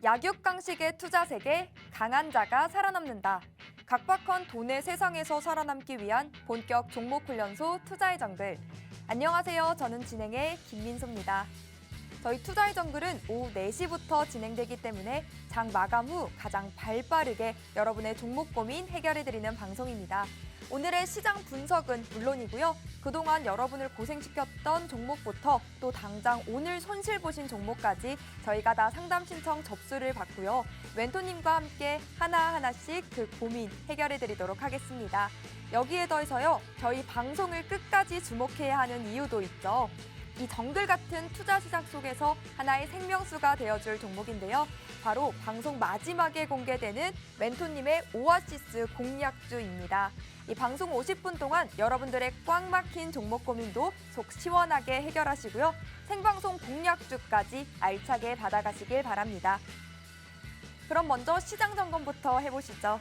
약육강식의 투자 세계, 강한 자가 살아남는다. 각박한 돈의 세상에서 살아남기 위한 본격 종목 훈련소 투자의 정글. 안녕하세요. 저는 진행의 김민소입니다. 저희 투자의 정글은 오후 4시부터 진행되기 때문에 장 마감 후 가장 발빠르게 여러분의 종목 고민 해결해드리는 방송입니다. 오늘의 시장 분석은 물론이고요. 그동안 여러분을 고생시켰던 종목부터 또 당장 오늘 손실 보신 종목까지 저희가 다 상담 신청 접수를 받고요. 멘토님과 함께 하나하나씩 그 고민 해결해드리도록 하겠습니다. 여기에 더해서요. 저희 방송을 끝까지 주목해야 하는 이유도 있죠. 이 정글 같은 투자 시장 속에서 하나의 생명수가 되어줄 종목인데요. 바로 방송 마지막에 공개되는 멘토님의 오아시스 공략주입니다. 이 방송 50분 동안 여러분들의 꽉 막힌 종목 고민도 속 시원하게 해결하시고요. 생방송 공략주까지 알차게 받아가시길 바랍니다. 그럼 먼저 시장 점검부터 해보시죠.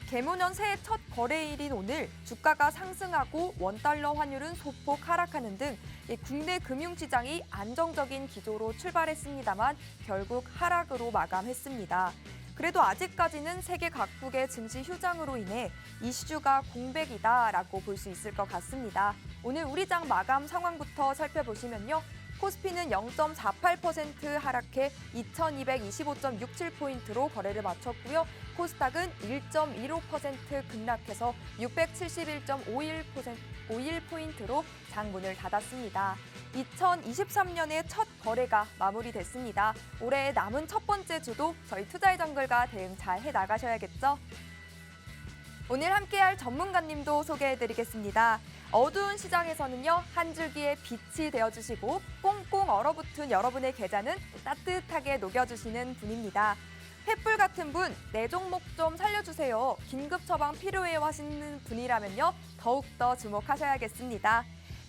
개묘년 새해 첫 거래일인 오늘 주가가 상승하고 원달러 환율은 소폭 하락하는 등 국내 금융시장이 안정적인 기조로 출발했습니다만 결국 하락으로 마감했습니다. 그래도 아직까지는 세계 각국의 증시 휴장으로 인해 이슈가 공백이다라고 볼 수 있을 것 같습니다. 오늘 우리 장 마감 상황부터 살펴보시면요. 코스피는 0.48% 하락해 2225.67포인트로 거래를 마쳤고요. 코스닥은 1.15% 급락해서 671.51포인트로 장문을 닫았습니다. 2023년의 첫 거래가 마무리됐습니다. 올해의 남은 첫 번째 주도 저희 투자의 정글과 대응 잘 해나가셔야겠죠? 오늘 함께할 전문가님도 소개해드리겠습니다. 어두운 시장에서는요, 한 줄기의 빛이 되어주시고 꽁꽁 얼어붙은 여러분의 계좌는 따뜻하게 녹여주시는 분입니다. 횃불 같은 분, 내 종목 좀 살려주세요. 긴급 처방 필요해요 하시는 분이라면요, 더욱더 주목하셔야겠습니다.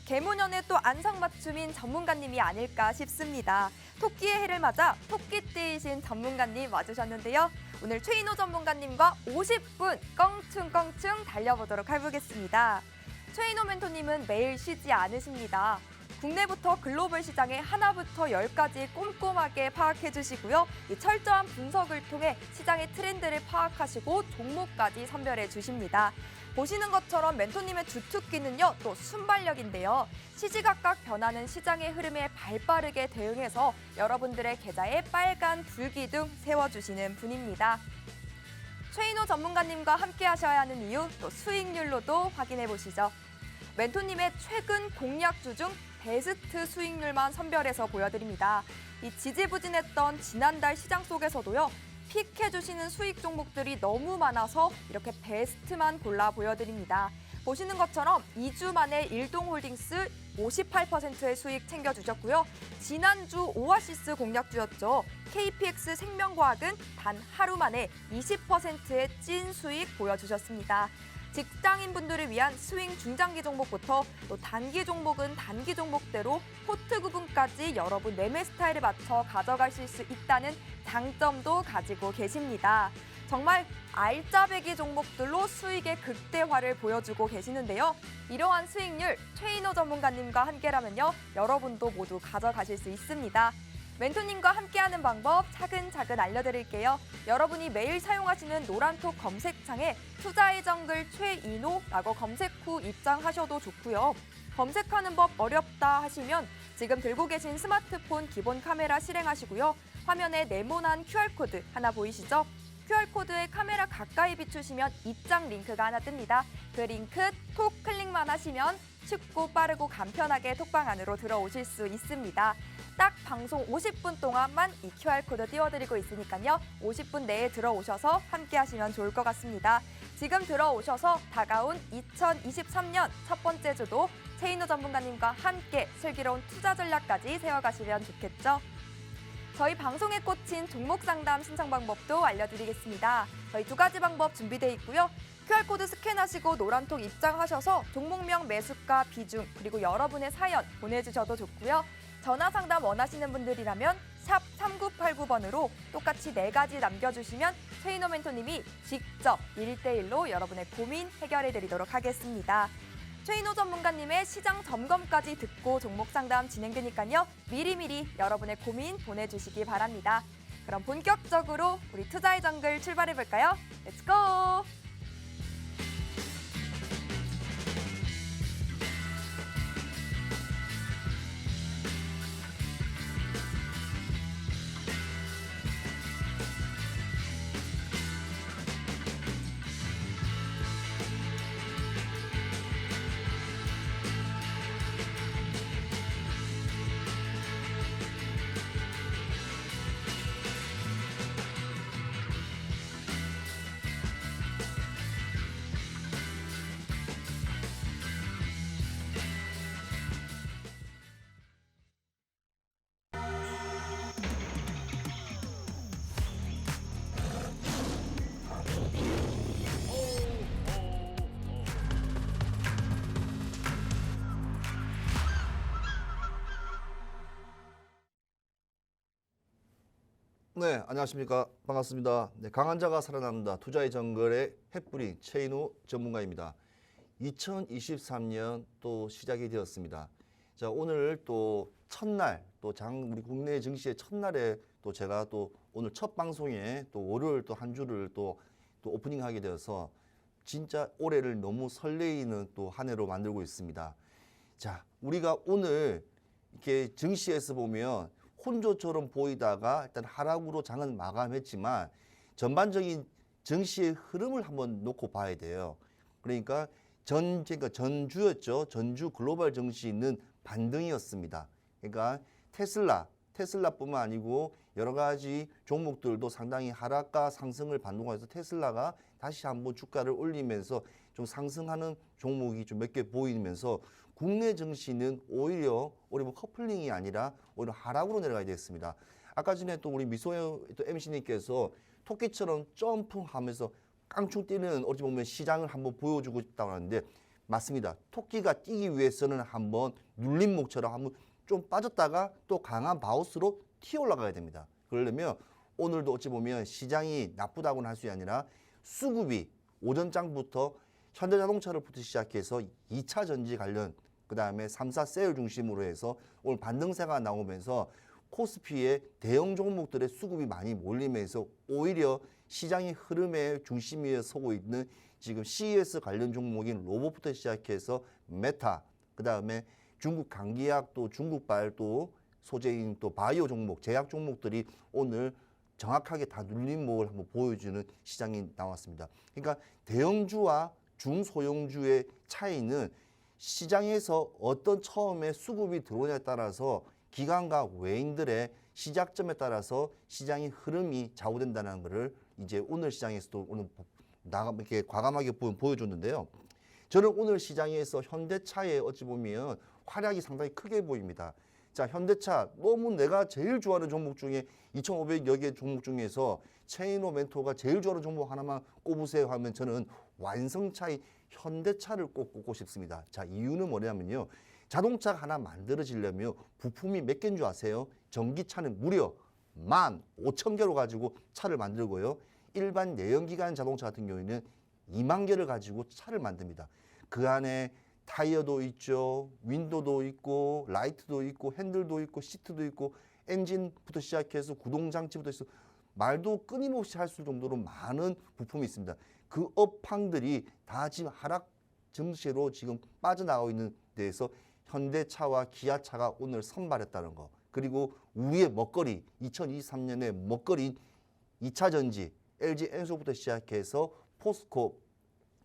개무년에 또 안성맞춤인 전문가님이 아닐까 싶습니다. 토끼의 해를 맞아 토끼띠이신 전문가님 와주셨는데요. 오늘 최인호 전문가님과 50분 껑충껑충 달려보도록 해보겠습니다. 최인호 멘토님은 매일 쉬지 않으십니다. 국내부터 글로벌 시장의 하나부터 열까지 꼼꼼하게 파악해 주시고요. 이 철저한 분석을 통해 시장의 트렌드를 파악하시고 종목까지 선별해 주십니다. 보시는 것처럼 멘토님의 주특기는요, 또 순발력인데요. 시시각각 변하는 시장의 흐름에 발빠르게 대응해서 여러분들의 계좌에 빨간 불기둥 세워주시는 분입니다. 최인호 전문가님과 함께 하셔야 하는 이유, 또 수익률로도 확인해 보시죠. 멘토님의 최근 공략주 중 베스트 수익률만 선별해서 보여드립니다. 이 지지부진했던 지난달 시장 속에서도요. 픽해주시는 수익 종목들이 너무 많아서 이렇게 베스트만 골라 보여드립니다. 보시는 것처럼 2주 만에 일동홀딩스 58%의 수익 챙겨주셨고요. 지난주 오아시스 공략주였죠. KPX 생명과학은 단 하루 만에 20%의 찐 수익 보여주셨습니다. 직장인분들을 위한 스윙 중장기 종목부터 또 단기 종목은 단기 종목대로 포트 구분까지 여러분 매매 스타일에 맞춰 가져가실 수 있다는 장점도 가지고 계십니다. 정말 알짜배기 종목들로 수익의 극대화를 보여주고 계시는데요. 이러한 수익률 최인호 전문가님과 함께라면요. 여러분도 모두 가져가실 수 있습니다. 멘토님과 함께하는 방법 차근차근 알려드릴게요. 여러분이 매일 사용하시는 노란톡 검색창에 투자의 정글 최인호라고 검색 후 입장하셔도 좋고요. 검색하는 법 어렵다 하시면 지금 들고 계신 스마트폰 기본 카메라 실행하시고요. 화면에 네모난 QR코드 하나 보이시죠? QR코드에 카메라 가까이 비추시면 입장 링크가 하나 뜹니다. 그 링크 톡 클릭만 하시면 쉽고 빠르고 간편하게 톡방 안으로 들어오실 수 있습니다. 딱 방송 50분 동안만 이 QR코드 띄워드리고 있으니까요. 50분 내에 들어오셔서 함께 하시면 좋을 것 같습니다. 지금 들어오셔서 다가온 2023년 첫 번째 주도 최인호 전문가님과 함께 슬기로운 투자 전략까지 세워가시면 좋겠죠. 저희 방송에 꽂힌 종목 상담 신청 방법도 알려드리겠습니다. 저희 두 가지 방법 준비되어 있고요. QR코드 스캔하시고 노란톡 입장하셔서 종목명, 매수가, 비중, 그리고 여러분의 사연 보내주셔도 좋고요. 전화 상담 원하시는 분들이라면 샵 3989번으로 똑같이 4가지 남겨주시면 최인호 멘토님이 직접 1대1로 여러분의 고민 해결해드리도록 하겠습니다. 최인호 전문가님의 시장 점검까지 듣고 종목 상담 진행되니까요. 미리미리 여러분의 고민 보내주시기 바랍니다. 그럼 본격적으로 우리 투자의 정글 출발해 볼까요? 렛츠 고! 네, 안녕하십니까. 반갑습니다. 네, 강한 자가 살아남는다. 투자의 정글의 햇뿌리 최인우 전문가입니다. 2023년 또 시작이 되었습니다. 자, 오늘 또 첫날, 우리 국내 증시의 첫날에 또 제가 또 오늘 첫 방송에 또 월요일 또 한 주를 또 오프닝하게 되어서 진짜 올해를 너무 설레이는 또 한 해로 만들고 있습니다. 자, 우리가 오늘 이렇게 증시에서 보면 혼조처럼 보이다가 일단 하락으로 장은 마감했지만 전반적인 증시의 흐름을 한번 놓고 봐야 돼요. 그러니까 전주였죠. 전주 글로벌 증시는 반등이었습니다. 그러니까 테슬라뿐만 아니고 여러 가지 종목들도 상당히 하락과 상승을 반동해서 테슬라가 다시 한번 주가를 올리면서 좀 상승하는 종목이 좀 몇 개 보이면서 국내 증시는 오히려 우리 커플링이 아니라 오히려 하락으로 내려가야 됐습니다. 아까 전에 또 우리 미소영 또 MC님께서 토끼처럼 점프하면서 깡충 뛰는 어찌 보면 시장을 한번 보여주고 있다고 하는데 맞습니다. 토끼가 뛰기 위해서는 한번 눌림목처럼 한번 좀 빠졌다가 또 강한 바우스로 튀어 올라가야 됩니다. 그러려면 오늘도 어찌 보면 시장이 나쁘다고는 할 수 아니라 수급이 오전장부터 현대자동차로부터 시작해서 2차 전지 관련 그다음에 3사 세일 중심으로 해서 오늘 반등세가 나오면서 코스피의 대형 종목들의 수급이 많이 몰리면서 오히려 시장의 흐름의 중심에 서고 있는 지금 CES 관련 종목인 로봇부터 시작해서 메타, 그다음에 중국 강기약 또 중국발 또 소재인 또 바이오 종목, 제약 종목들이 오늘 정확하게 다 눌림목을 한번 보여주는 시장이 나왔습니다. 그러니까 대형주와 중소형주의 차이는 시장에서 어떤 처음에 수급이 들어오냐에 따라서 기관과 외인들의 시작점에 따라서 시장의 흐름이 좌우된다는 것을 이제 오늘 시장에서도 오늘 이렇게 과감하게 보여줬는데요. 저는 오늘 시장에서 현대차의 어찌 보면 활약이 상당히 크게 보입니다. 자, 현대차 너무 내가 제일 좋아하는 종목 중에 2,500여 개 종목 중에서 최인호 멘토가 제일 좋아하는 종목 하나만 꼽으세요 하면 저는 완성차의 현대차를 꼭 꼽고 싶습니다. 자, 이유는 뭐냐면요. 자동차가 하나 만들어지려면 부품이 몇 개인 줄 아세요? 전기차는 무려 15,000개로 가지고 차를 만들고요. 일반 내연기관 자동차 같은 경우에는 2만 개를 가지고 차를 만듭니다. 그 안에 타이어도 있죠. 윈도도 있고 라이트도 있고 핸들도 있고 시트도 있고 엔진부터 시작해서 구동장치부터 해서 말도 끊임없이 할 수 정도로 많은 부품이 있습니다. 그 업황들이 다 지금 하락 증시로 지금 빠져나가고 있는 데에서 현대차와 기아차가 오늘 선발했다는 거. 그리고 우리의 먹거리, 2023년에 먹거리인 2차 전지, LG 엔소부터 시작해서 포스코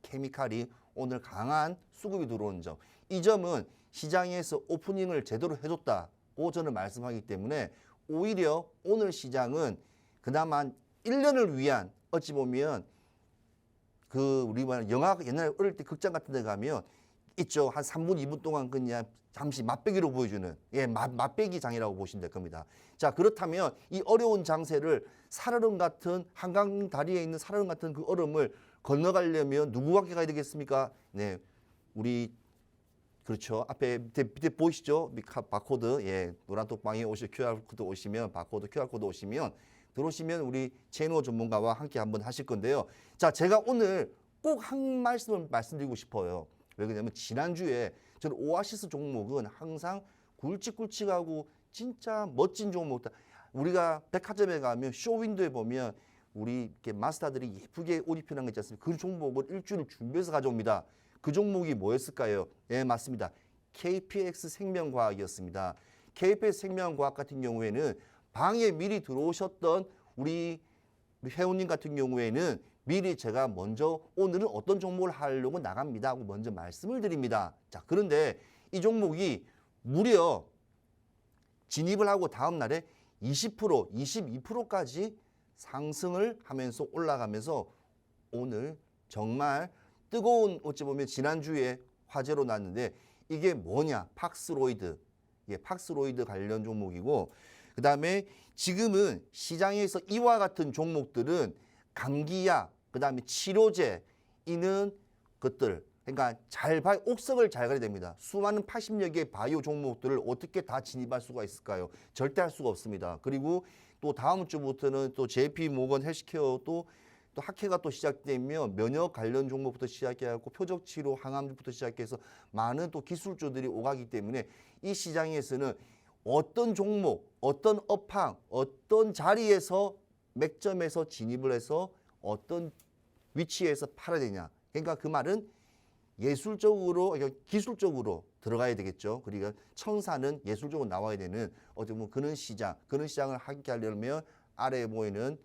케미칼이 오늘 강한 수급이 들어온 점. 이 점은 시장에서 오프닝을 제대로 해줬다고 저는 말씀하기 때문에 오히려 오늘 시장은 그나마 1년을 위한 어찌 보면 그 우리 영화 옛날에 어릴 때 극장 같은 데 가면 있죠. 한 3분, 2분 동안 그냥 잠시 맛배기로 보여주는 맛배기 장이라고 보시면 될 겁니다. 자, 그렇다면 이 어려운 장세를 살얼음 같은 한강 다리에 있는 살얼음 같은 그 얼음을 건너가려면 누구와 함께 가야 되겠습니까? 네, 우리 그렇죠. 앞에 밑에 보이시죠? 바코드, 노란 톡방에 QR코드 오시면 QR코드 오시면 들어오시면 우리 최인호 전문가와 함께 한번 하실 건데요. 자, 제가 오늘 꼭 한 말씀을 말씀드리고 싶어요. 왜 그러냐면 지난주에 저는 오아시스 종목은 항상 굵직굵직하고 진짜 멋진 종목들 우리가 백화점에 가면 쇼윈도에 보면 우리 이렇게 마스터들이 예쁘게 옷 입혀놓은 거 있지 않습니까? 그 종목을 일주일을 준비해서 가져옵니다. 그 종목이 뭐였을까요? 네, 맞습니다. KPX 생명과학이었습니다. KPX 생명과학 같은 경우에는 방에 미리 들어오셨던 우리 회원님 같은 경우에는 미리 제가 먼저 오늘은 어떤 종목을 하려고 나갑니다 하고 먼저 말씀을 드립니다. 자, 그런데 이 종목이 무려 진입을 하고 다음 날에 20%, 22%까지 상승을 하면서 올라가면서 오늘 정말 뜨거운 어찌 보면 지난주에 화제로 났는데 이게 뭐냐? 팍스로이드. 이게 팍스로이드 관련 종목이고 그다음에 지금은 시장에서 이와 같은 종목들은 감기약, 그다음에 치료제 이는 것들 그러니까 옥석을 잘 가야 됩니다. 수많은 80여 개의 바이오 종목들을 어떻게 다 진입할 수가 있을까요? 절대 할 수가 없습니다. 그리고 또 다음 주부터는 또 JP 모건 헬스케어 또 학회가 또 시작되면 면역 관련 종목부터 시작해갖고 표적 치료, 항암부터 시작해서 많은 또 기술주들이 오가기 때문에 이 시장에서는 어떤 종목, 어떤 업황, 어떤 자리에서 맥점에서 진입을 해서 어떤 위치에서 팔아야 되냐. 그러니까 그 말은 예술적으로, 기술적으로 들어가야 되겠죠. 그러니까 청사는 예술적으로 나와야 되는 어떻게 보면 그런 시장을 함께 하려면 아래에 보이는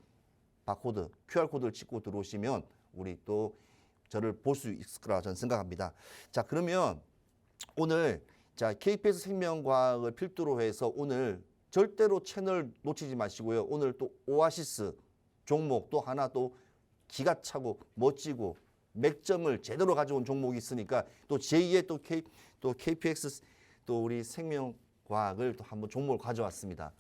바코드, QR코드를 찍고 들어오시면 우리 또 저를 볼 수 있을 거라 저는 생각합니다. 자, 그러면 오늘 KPX 생명과학을 필두로 해서 오늘 절대로 채널 놓치지 마시고요. 오늘 또 오아시스 종목 또 하나 또 기가 차고 멋지고 맥점을 제대로 가져온 종목이 있으니까 또 제2의 또 KPX 또 우리 생명과학을 또 한번 종목을 가져왔습니다.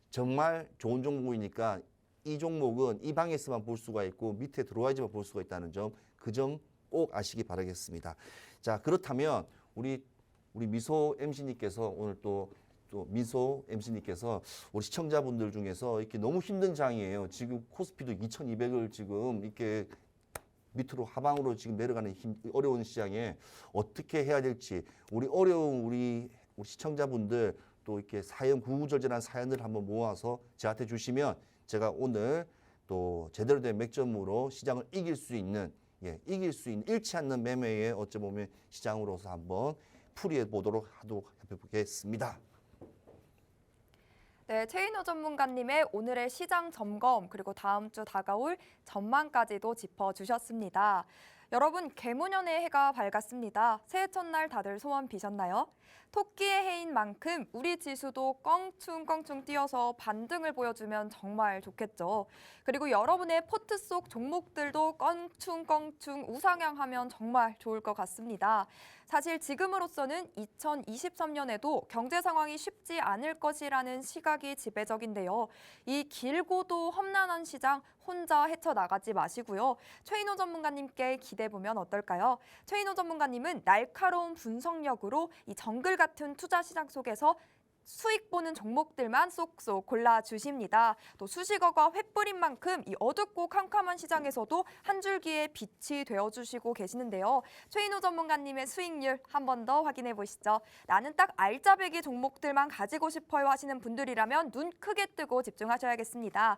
정말 좋은 종목이니까 이 종목은 이 방에서만 볼 수가 있고 밑에 들어와야지만 볼 수가 있다는 점, 그 점 꼭 아시기 바라겠습니다. 자, 그렇다면 우리 미소 MC님께서 오늘 또 미소 MC님께서 우리 시청자분들 중에서 이렇게 너무 힘든 장이에요. 지금 코스피도 2200을 지금 이렇게 밑으로 하방으로 지금 내려가는 어려운 시장에 어떻게 해야 될지 우리 어려운 우리 시청자분들 또 이렇게 사연 구구절절한 사연을 한번 모아서 저한테 주시면 제가 오늘 또 제대로 된 맥점으로 시장을 이길 수 있는 잃지 않는 매매의 어찌 보면 시장으로서 한번 풀이해 보도록 해보겠습니다. 네, 최인호 전문가님의 오늘의 시장 점검 그리고 다음 주 다가올 전망까지도 짚어주셨습니다. 여러분, 개무년의 해가 밝았습니다. 새해 첫날 다들 소원 비셨나요? 토끼의 해인 만큼 우리 지수도 껑충껑충 뛰어서 반등을 보여주면 정말 좋겠죠. 그리고 여러분의 포트 속 종목들도 껑충껑충 우상향하면 정말 좋을 것 같습니다. 사실 지금으로서는 2023년에도 경제 상황이 쉽지 않을 것이라는 시각이 지배적인데요. 이 길고도 험난한 시장 혼자 헤쳐나가지 마시고요. 최인호 전문가님께 기대보면 어떨까요? 최인호 전문가님은 날카로운 분석력으로 이 정글 같은 투자 시장 속에서 수익 보는 종목들만 쏙쏙 골라주십니다. 또 수식어가 횃불인 만큼 이 어둡고 캄캄한 시장에서도 한 줄기의 빛이 되어주시고 계시는데요. 최인호 전문가님의 수익률 한 번 더 확인해 보시죠. 나는 딱 알짜배기 종목들만 가지고 싶어요 하시는 분들이라면 눈 크게 뜨고 집중하셔야겠습니다.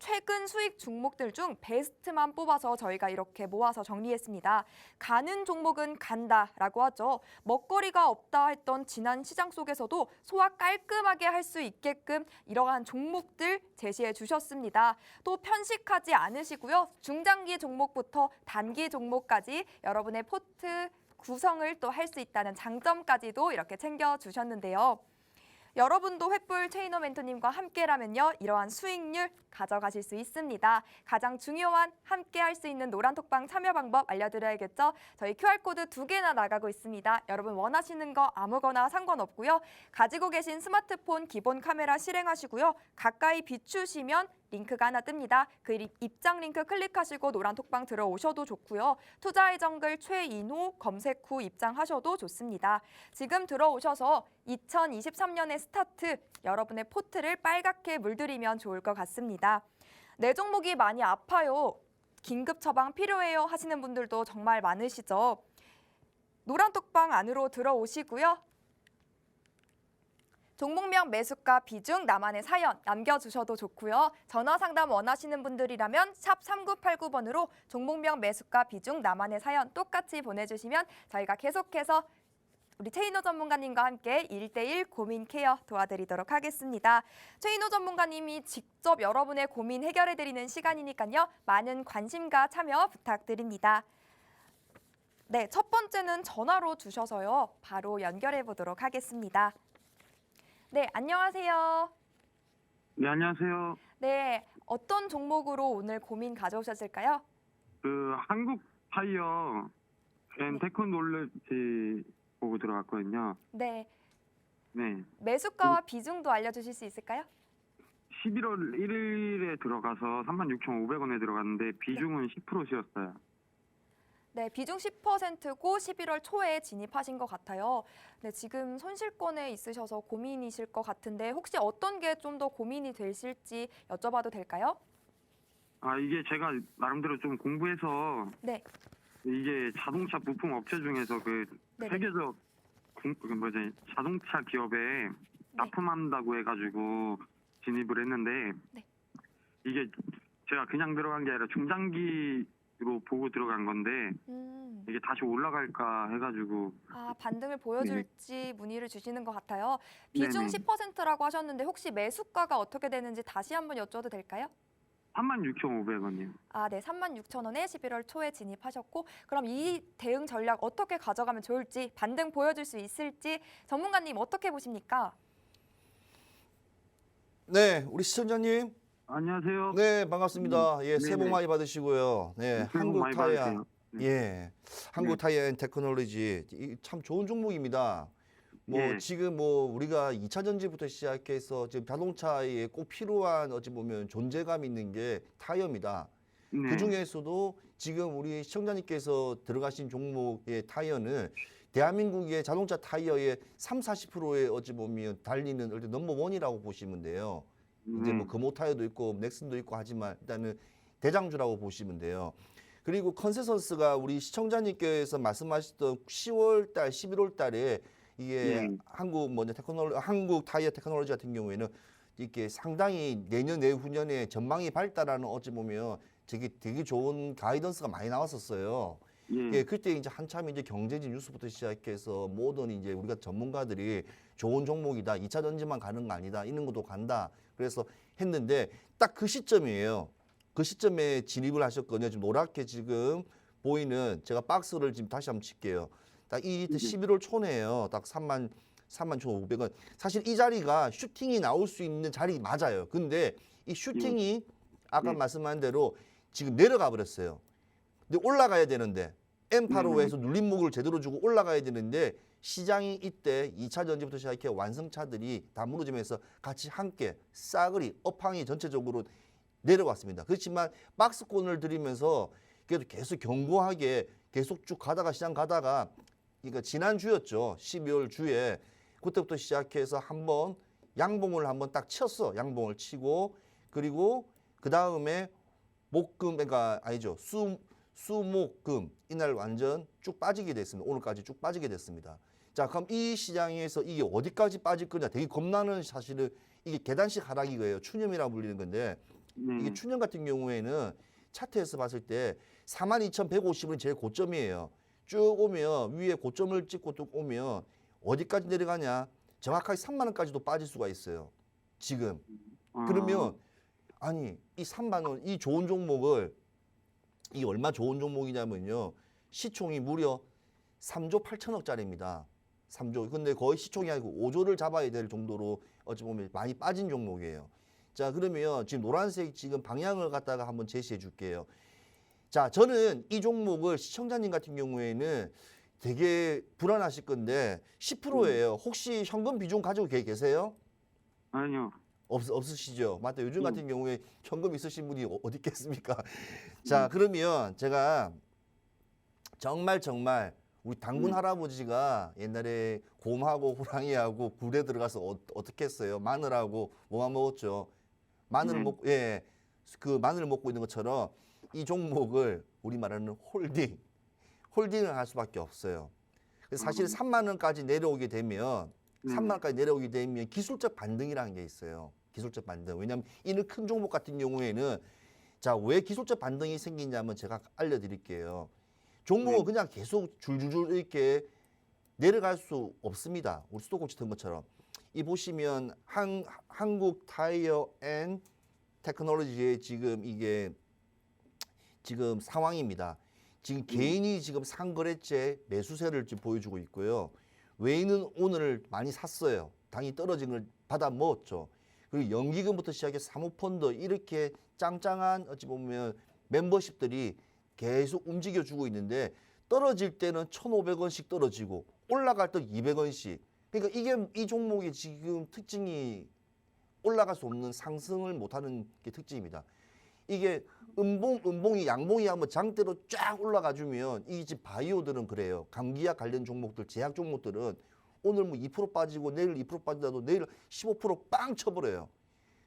최근 수익 종목들 중 베스트만 뽑아서 저희가 이렇게 모아서 정리했습니다. 가는 종목은 간다라고 하죠. 먹거리가 없다 했던 지난 시장 속에서도 소화 깔끔하게 할 수 있게끔 이러한 종목들 제시해 주셨습니다. 또 편식하지 않으시고요. 중장기 종목부터 단기 종목까지 여러분의 포트 구성을 또 할 수 있다는 장점까지도 이렇게 챙겨주셨는데요. 여러분도 횃불 최인호 멘토님과 함께라면요. 이러한 수익률 가져가실 수 있습니다. 가장 중요한 함께 할 수 있는 노란톡방 참여 방법 알려드려야겠죠. 저희 QR코드 2개나 나가고 있습니다. 여러분 원하시는 거 아무거나 상관없고요. 가지고 계신 스마트폰 기본 카메라 실행하시고요. 가까이 비추시면 링크가 하나 뜹니다. 그 입장 링크 클릭하시고 노란톡방 들어오셔도 좋고요. 투자의 정글 최인호 검색 후 입장하셔도 좋습니다. 지금 들어오셔서 2023년의 스타트 여러분의 포트를 빨갛게 물들이면 좋을 것 같습니다. 내 종목이 많이 아파요. 긴급 처방 필요해요 하시는 분들도 정말 많으시죠. 노란톡방 안으로 들어오시고요. 종목명 매수가 비중 나만의 사연 남겨주셔도 좋고요. 전화 상담 원하시는 분들이라면 샵 3989번으로 종목명 매수가 비중 나만의 사연 똑같이 보내주시면 저희가 계속해서 우리 최인호 전문가님과 함께 1대1 고민 케어 도와드리도록 하겠습니다. 최인호 전문가님이 직접 여러분의 고민 해결해드리는 시간이니까요. 많은 관심과 참여 부탁드립니다. 네, 첫 번째는 전화로 주셔서요. 바로 연결해 보도록 하겠습니다. 네, 안녕하세요. 네, 안녕하세요. 네, 어떤 종목으로 오늘 고민 가져오셨을까요? 한국 타이어 앤 네. 테크놀로지 보고 들어갔거든요. 네, 네. 매수가와 비중도 알려주실 수 있을까요? 11월 1일에 들어가서 36,500원에 들어갔는데 비중은 10%였어요. 네, 비중 10%고 11월 초에 진입하신 것 같아요. 네, 지금 손실권에 있으셔서 고민이실 것 같은데 혹시 어떤 게 좀 더 고민이 되실지 여쭤봐도 될까요? 이게 제가 나름대로 좀 공부해서 네, 이게 자동차 부품 업체 중에서 네네. 세계적 자동차 기업에 납품한다고 해가지고 진입을 했는데 네. 이게 제가 그냥 들어간 게 아니라 중장기로 보고 들어간 건데 이게 다시 올라갈까 해가지고 반등을 보여줄지 문의를 주시는 것 같아요. 비중 네네. 10%라고 하셨는데 혹시 매수가가 어떻게 되는지 다시 한번 여쭤도 될까요? 36,500원이요. 네, 36,000원에 11월 초에 진입하셨고 그럼 이 대응 전략 어떻게 가져가면 좋을지 반등 보여줄 수 있을지 전문가님 어떻게 보십니까? 네, 우리 시청자님. 안녕하세요. 네, 반갑습니다. 예, 새해 복 네네. 많이 받으시고요. 네, 새해 복 한국 많이 타이어. 받으세요. 네. 예, 한국 타이어 앤 테크놀로지 참 좋은 종목입니다. 예. 지금 우리가 2차 전지부터 시작해서 지금 자동차에 꼭 필요한 어찌 보면 존재감 있는 게 타이어입니다. 네. 그 중에서도 지금 우리 시청자님께서 들어가신 종목의 타이어는 대한민국의 자동차 타이어의 30~40%의 어찌 보면 달리는 넘버원이라고 보시면 돼요. 이제 금호 타이어도 있고 넥슨도 있고 하지만 일단은 대장주라고 보시면 돼요. 그리고 컨센서스가 우리 시청자님께서 말씀하셨던 10월 달, 11월 달에 이게 한국 타이어 테크놀로지 같은 경우에는 이렇게 상당히 내년 내후년에 전망이 밝다라는 어찌 보면 되게 좋은 가이던스가 많이 나왔었어요. 예, 그때 이제 한참 이제 경제지 뉴스부터 시작해서 모든 이제 우리가 전문가들이 좋은 종목이다, 2차 전지만 가는 거 아니다, 이런 것도 간다. 그래서 했는데 딱 그 시점이에요. 그 시점에 진입을 하셨거든요. 지금 노랗게 지금 보이는 제가 박스를 지금 다시 한번 칠게요. 딱 이 11월 초네요. 딱 31,500원. 사실 이 자리가 슈팅이 나올 수 있는 자리 맞아요. 근데 이 슈팅이 아까 말씀한 대로 지금 내려가 버렸어요. 근데 올라가야 되는데 M85에서 눌림목을 제대로 주고 올라가야 되는데 시장이 이때 2차 전지부터 시작해 완성차들이 다 무너지면서 같이 함께 싸그리 업황이 전체적으로 내려왔습니다. 그렇지만 박스권을 들이면서 그래도 계속 견고하게 계속 쭉 가다가 시장 가다가 그러니까 지난주였죠. 12월 주에 그때부터 시작해서 한번 양봉을 한번 딱 쳤어. 양봉을 치고 그리고 그 다음에 목금 그러니까 아니죠. 수목금 이날 완전 쭉 빠지게 됐습니다. 오늘까지 쭉 빠지게 됐습니다. 자, 그럼 이 시장에서 이게 어디까지 빠질 거냐? 되게 겁나는 사실은 이게 계단식 하락이에요. 추념이라고 불리는 건데 이게 추념 같은 경우에는 차트에서 봤을 때 42,150은 제일 고점이에요. 쭉 오면 위에 고점을 찍고 쭉 오면 어디까지 내려가냐? 정확하게 3만 원까지도 빠질 수가 있어요. 지금. 그러면 아니 이 3만 원 이 좋은 종목을 이 얼마 좋은 종목이냐면요. 시총이 무려 3조 8천억짜리입니다. 3조. 근데 거의 시총이 아니고 5조를 잡아야 될 정도로 어찌 보면 많이 빠진 종목이에요. 자, 그러면 지금 노란색 지금 방향을 갖다가 한번 제시해 줄게요. 자, 저는 이 종목을 시청자님 같은 경우에는 되게 불안하실 건데 10%예요. 혹시 현금 비중 가지고 계세요? 아니요. 없으시죠? 맞다. 요즘 같은 경우에 현금 있으신 분이 어디 있겠습니까? 자, 그러면 제가 정말 우리 당군 할아버지가 옛날에 곰하고 호랑이하고 굴에 들어가서 어떻게 했어요? 마늘하고 뭐만 먹었죠? 마늘을 먹고 그 마늘을 먹고 있는 것처럼 이 종목을 우리 말하는 홀딩을 할 수밖에 없어요. 그래서 사실 3만 원까지 내려오게 되면 네. 3만 원까지 내려오게 되면 기술적 반등이라는 게 있어요. 기술적 반등. 왜냐하면 이는 큰 종목 같은 경우에는 자, 왜 기술적 반등이 생기냐면 제가 알려드릴게요. 종목은 네. 그냥 계속 줄줄줄 이렇게 내려갈 수 없습니다. 우리 수도꼭지 튼 것처럼. 이 보시면 한국 타이어 앤 테크놀로지의 지금 이게 지금 상황입니다. 지금 개인이 지금 상거래째 매수세를 지금 보여주고 있고요. 외인은 오늘 많이 샀어요. 당이 떨어진 걸 받아 먹었죠. 그리고 연기금부터 시작해서 사모펀드 이렇게 짱짱한 어찌 보면 멤버십들이 계속 움직여주고 있는데 떨어질 때는 1,500원씩 떨어지고 올라갈 때 200원씩. 그러니까 이게 이 종목의 지금 특징이 올라갈 수 없는 상승을 못하는 게 특징입니다. 이게 음봉이 양봉이 한번 장대로 쫙 올라가 주면 이 집 바이오들은 그래요. 감기약 관련 종목들, 제약 종목들은 오늘 뭐 2% 빠지고 내일 2% 빠지다도 내일 15%빵 쳐버려요.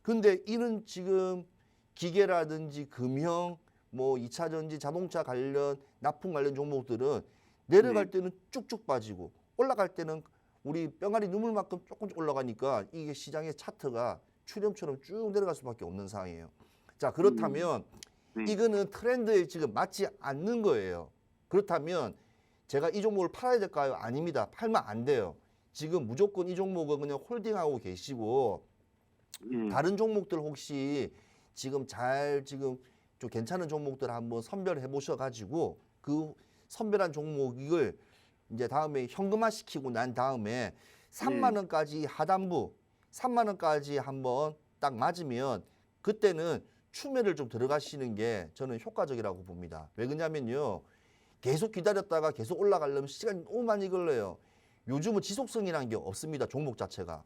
근데 이는 지금 기계라든지 금형, 뭐 2차 전지, 자동차 관련, 납품 관련 종목들은 내려갈 때는 쭉쭉 빠지고 올라갈 때는 우리 뿅아리 눈물만큼 조금씩 올라가니까 이게 시장의 차트가 추렴처럼 쭉 내려갈 수밖에 없는 상황이에요. 자, 그렇다면 이거는 트렌드에 지금 맞지 않는 거예요. 그렇다면 제가 이 종목을 팔아야 될까요? 아닙니다. 팔면 안 돼요. 지금 무조건 이 종목은 그냥 홀딩하고 계시고 다른 종목들 혹시 지금 지금 좀 괜찮은 종목들 한번 선별해 보셔 가지고 그 선별한 종목을 이제 다음에 현금화 시키고 난 다음에 3만 원까지 하단부 3만 원까지 한번 딱 맞으면 그때는 추매를 좀 들어가시는 게 저는 효과적이라고 봅니다. 왜 그러냐면요. 계속 기다렸다가 계속 올라가려면 시간이 너무 많이 걸려요. 요즘은 지속성이라는 게 없습니다. 종목 자체가.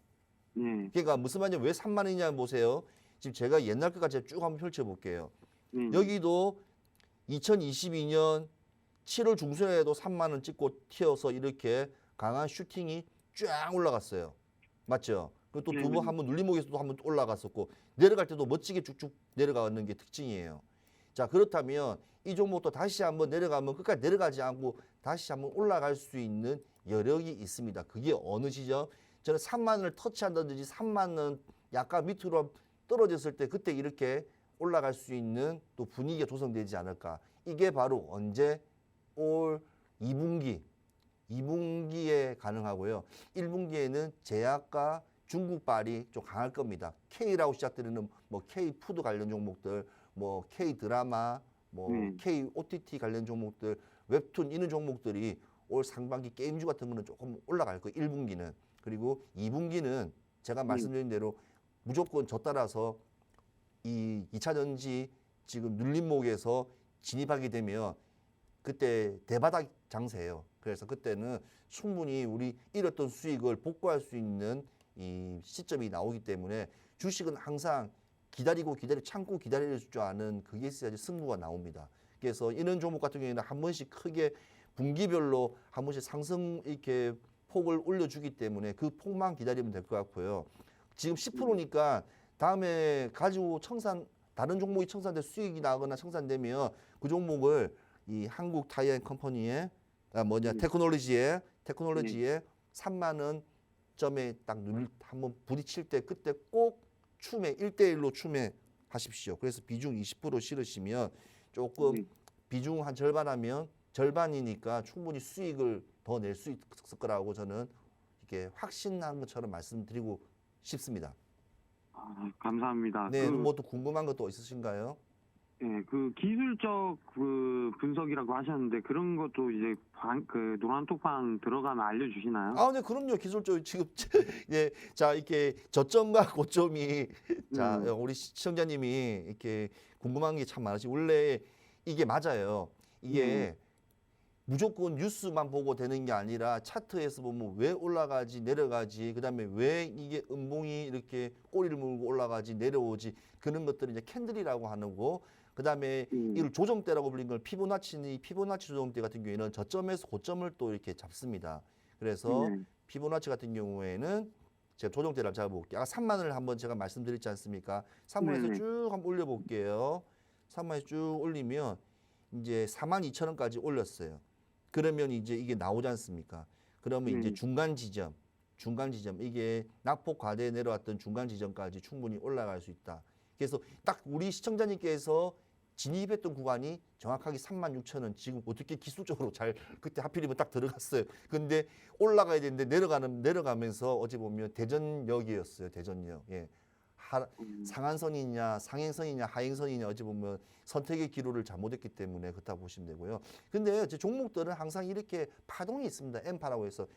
그러니까 무슨 말이냐 왜 3만 원이냐 보세요. 지금 제가 옛날 것까지 쭉 한번 펼쳐볼게요. 여기도 2022년 7월 중순에도 3만 원 찍고 튀어서 이렇게 강한 슈팅이 쫙 올라갔어요. 맞죠? 그리고 또 두 번 한번 눌림목에서도 한번 올라갔었고 내려갈 때도 멋지게 쭉쭉 내려가는 게 특징이에요. 자, 그렇다면 이 종목도 다시 한번 내려가면 끝까지 내려가지 않고 다시 한번 올라갈 수 있는 여력이 있습니다. 그게 어느 시점? 저는 3만 원을 터치한다든지 3만 원 약간 밑으로 떨어졌을 때 그때 이렇게 올라갈 수 있는 또 분위기가 조성되지 않을까. 이게 바로 언제? 올 2분기에 가능하고요. 1분기에는 제약과 중국발이 좀 강할 겁니다. K라고 시작되는 뭐 K푸드 관련 종목들, 뭐 K드라마, 뭐 KOTT 관련 종목들, 웹툰 이런 종목들이 올 상반기 게임주 같은 거는 조금 올라갈 거예요. 1분기는. 그리고 2분기는 제가 말씀드린 대로 무조건 저 따라서 이 2차 전지 지금 눌림목에서 진입하게 되면 그때 대바닥 장세예요. 그래서 그때는 충분히 우리 잃었던 수익을 복구할 수 있는 이 시점이 나오기 때문에 주식은 항상 참고 기다릴 줄 아는 그게 있어야지 승부가 나옵니다. 그래서 이런 종목 같은 경우에는 한 번씩 크게 분기별로 한 번씩 상승 이렇게 폭을 올려주기 때문에 그 폭만 기다리면 될 것 같고요. 지금 10%니까 다음에 가지고 다른 종목이 청산돼 수익이 나거나 청산되면 그 종목을 이 한국 타이어 컴퍼니의 테크놀로지에 3만 원 점에 딱 한번 부딪힐 때 그때 꼭 추매 1대1로 추매하십시오. 그래서 비중 20% 실으시면 조금 비중 한 절반하면 절반이니까 충분히 수익을 더 낼 수 있을 거라고 저는 이게 확신한 것처럼 말씀드리고 싶습니다. 아, 감사합니다. 네, 뭐 또 궁금한 것도 있으신가요? 네, 그 기술적 그 분석이라고 하셨는데 그런 것도 이제 그 노란톡방 들어가면 알려주시나요? 아, 네, 그럼요. 기술적 지금 예, 자 이렇게 저점과 고점이 자 우리 시청자님이 이렇게 궁금한 게 참 많으시. 원래 이게 맞아요. 이게 무조건 뉴스만 보고 되는 게 아니라 차트에서 보면 왜 올라가지 내려가지 그다음에 왜 이게 음봉이 이렇게 꼬리를 물고 올라가지 내려오지 그런 것들을 이제 캔들이라고 하는 거. 그다음에 이걸 조정대라고 불리는 걸 피보나치 조정대 같은 경우에는 저점에서 고점을 또 이렇게 잡습니다. 그래서 피보나치 같은 경우에는 제가 조정대를 잡아볼게요. 아까 3만 원을 한번 제가 말씀드렸지 않습니까? 3만에서 쭉 한번 올려볼게요. 3만에서 쭉 올리면 이제 42,000원까지 올렸어요. 그러면 이제 이게 나오지 않습니까? 그러면 이제 중간 지점 중간 지점, 이게 낙폭 과대에 내려왔던 중간 지점까지 충분히 올라갈 수 있다. 그래서 딱 우리 시청자님께서 진입했던 구간이 정확하게 36,000원, 지금 어떻게 기술적으로 잘 그때 하필이면 딱 들어갔어요. 근데 올라가야 되는데 내려가면서 어찌 보면 대전역이었어요. 대전역. 예. 상한선이냐 상행선이냐 하행선이냐 어찌 보면 선택의 기로를 잘못했기 때문에 그렇다 보시면 되고요. 근데 제 종목들은 항상 이렇게 파동이 있습니다. M파라고 해서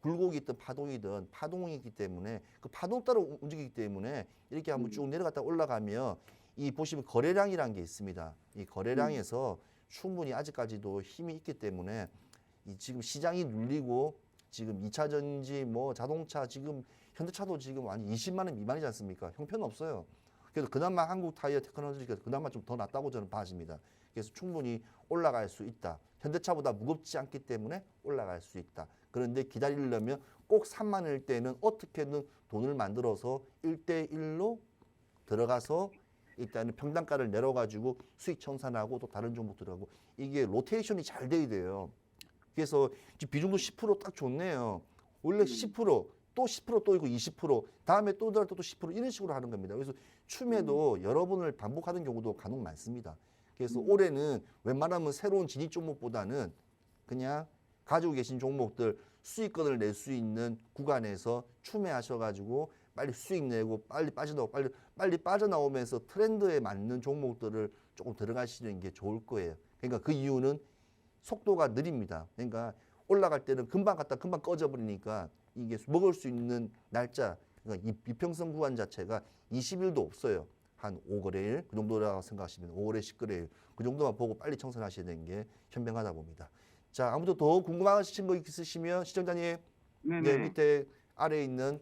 굴곡이 있든 파동이든 파동이 있기 때문에 그 파동 따라 움직이기 때문에 이렇게 한번 쭉 내려갔다 올라가면 이 보시면 거래량이라는 게 있습니다. 이 거래량에서 충분히 아직까지도 힘이 있기 때문에 이 지금 시장이 눌리고 지금 2차 전지 뭐 자동차 지금 현대차도 지금 한 20만 원 미만이지 않습니까? 형편없어요. 그래서 그나마 한국 타이어 테크놀로지가 그나마 좀 더 낫다고 저는 봐집니다. 그래서 충분히 올라갈 수 있다. 현대차보다 무겁지 않기 때문에 올라갈 수 있다. 그런데 기다리려면 꼭 3만 원일 때는 어떻게든 돈을 만들어서 1대1로 들어가서 일단은 평단가를 내려가지고 수익 청산하고 또 다른 종목 들어가고 이게 로테이션이 잘 돼야 돼요. 그래서 지금 비중도 10%딱 좋네요. 원래 10%, 또 10%, 또 이거 20%, 다음에 또 들어갈 때또 10% 이런 식으로 하는 겁니다. 그래서 춤에도 여러 번을 반복하는 경우도 간혹 많습니다. 그래서 올해는 웬만하면 새로운 진입 종목보다는 그냥 가지고 계신 종목들 수익권을 낼 수 있는 구간에서 추매하셔가지고 빨리 수익 내고 빨리 빠져나오면서 트렌드에 맞는 종목들을 조금 들어가시는 게 좋을 거예요. 그러니까 그 이유는 속도가 느립니다. 그러니까 올라갈 때는 금방 갔다 금방 꺼져버리니까 이게 먹을 수 있는 날짜, 그러니까 이평선 구간 자체가 20일도 없어요. 한 5거래일 그 정도라고 생각하시면 5거래 10거래일 그 정도만 보고 빨리 청산하셔야 되는 게 현명하다 봅니다. 자, 아무튼 더 궁금하신 거 있으시면 시청자님 네, 밑에 아래에 있는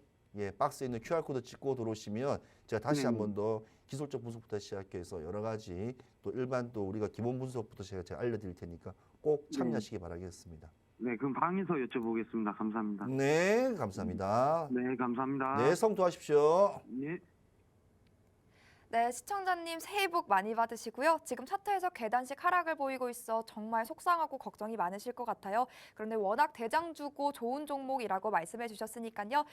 박스에 있는 QR코드 찍고 들어오시면 제가 다시 한 번 더 기술적 분석부터 시작해서 여러 가지 또 일반 또 우리가 기본 분석부터 제가 알려드릴 테니까 꼭 참여하시기 바라겠습니다. 네, 그럼 방에서 여쭤보겠습니다. 감사합니다. 네, 감사합니다. 네, 감사합니다. 네, 성투하십시오. 네. 네, 시청자님 새해 복 많이 받으시고요. 지금 차트에서 계단식 하락을 보이고 있어 정말 속상하고 걱정이 많으실 것 같아요. 그런데 워낙 대장주고 좋은 종목이라고 말씀해 주셨으니까요.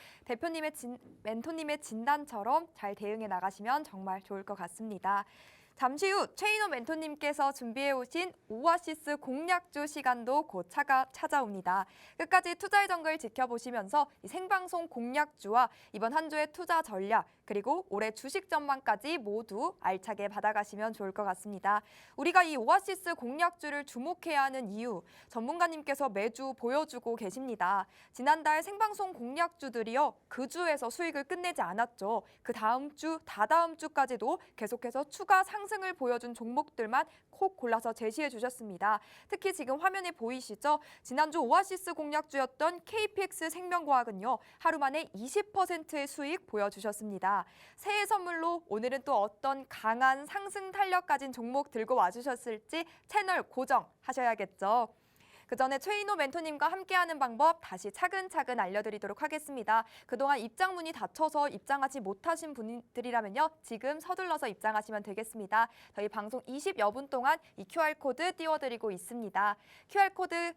멘토님의 진단처럼 잘 대응해 나가시면 정말 좋을 것 같습니다. 잠시 후 최인호 멘토님께서 준비해 오신 오아시스 공략주 시간도 곧 찾아옵니다. 끝까지 투자의 정글 지켜보시면서 이 생방송 공략주와 이번 한 주의 투자 전략 그리고 올해 주식 전망까지 모두 알차게 받아가시면 좋을 것 같습니다. 우리가 이 오아시스 공략주를 주목해야 하는 이유 전문가님께서 매주 보여주고 계십니다. 지난달 생방송 공략주들이요. 그 주에서 수익을 끝내지 않았죠. 그 다음 주, 다다음 주까지도 계속해서 추가 상승을 보여준 종목들만 콕 골라서 제시해 주셨습니다. 특히 지금 화면에 보이시죠? 지난주 오아시스 공략주였던 KPX 생명과학은요. 하루 만에 20%의 수익 보여주셨습니다. 새해 선물로 오늘은 또 어떤 강한 상승 탄력 가진 종목 들고 와주셨을지 채널 고정하셔야겠죠. 그 전에 최인호 멘토님과 함께하는 방법 다시 차근차근 알려드리도록 하겠습니다. 그동안 입장문이 닫혀서 입장하지 못하신 분들이라면요. 지금 서둘러서 입장하시면 되겠습니다. 저희 방송 20여 분 동안 이 QR코드 띄워드리고 있습니다. QR코드